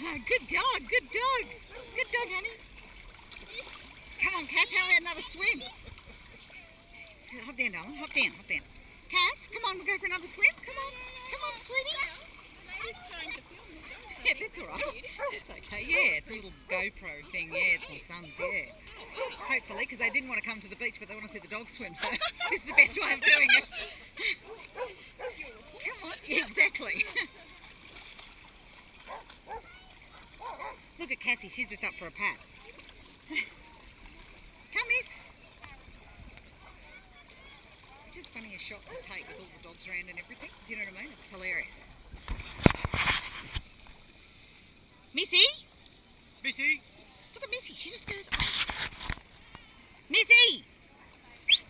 Good dog, good dog. Good dog, honey. Come on, Cass, have another swim. Hop down, darling. Hop down, hop down. Cass, come on, we'll go for another swim. Come on, sweetie. He's trying to film me. Yeah, that's all right. It's okay. Yeah, it's a little GoPro thing. Yeah, it's my son's. Yeah. Hopefully, because they didn't want to come to the beach, but they want to see the dog swim. So this is the best way of doing it. Come on. Yeah, exactly. Look at Cassie. She's just up for a pat. Come, miss. It's just funny a shot to take with all the dogs around and everything. Do you know what I mean? It's hilarious. Missy? Missy? Look at Missy. She just goes, oh. Missy! Is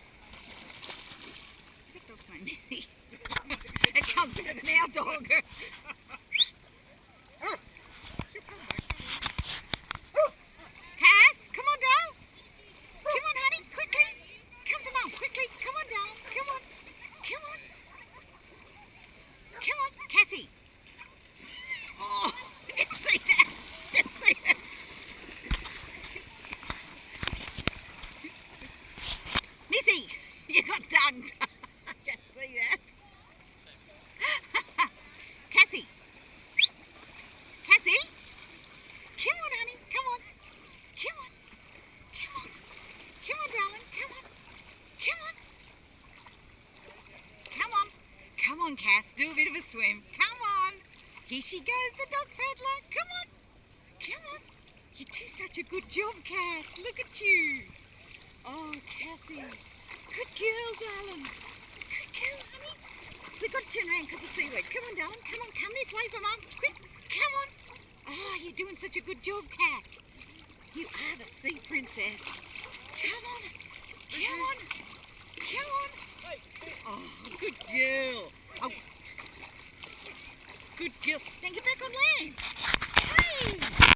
that dog's name Missy? It comes better than our dog. Cass, come on, doll. Come on, honey, quickly. Come to Mum, quickly. Come on, doll. Come on. Come on. Come on, Cassie. Oh, just see that. Just see that. Missy, you got done. Just see that. Cassie. Cassie. Come on, honey. Come on. Come on. Come on. Come on, darling. Come on. Come on. Come on. Come on, Cass. Do a bit of a swim. Come on. Here she goes, the dog paddler. Come on. Come on. You do such a good job, Cass. Look at you. Oh, Cassie. Good girl, darling. Good girl, honey. We've got to turn around because of seaweed. Come on, darling. Come on. Come this way for Mum. Quick. Come on. Oh, you're doing such a good job, Cass. You are the sea princess. Come on. Come on. Come on. Oh, good girl. Oh. Good girl. Then get back on land.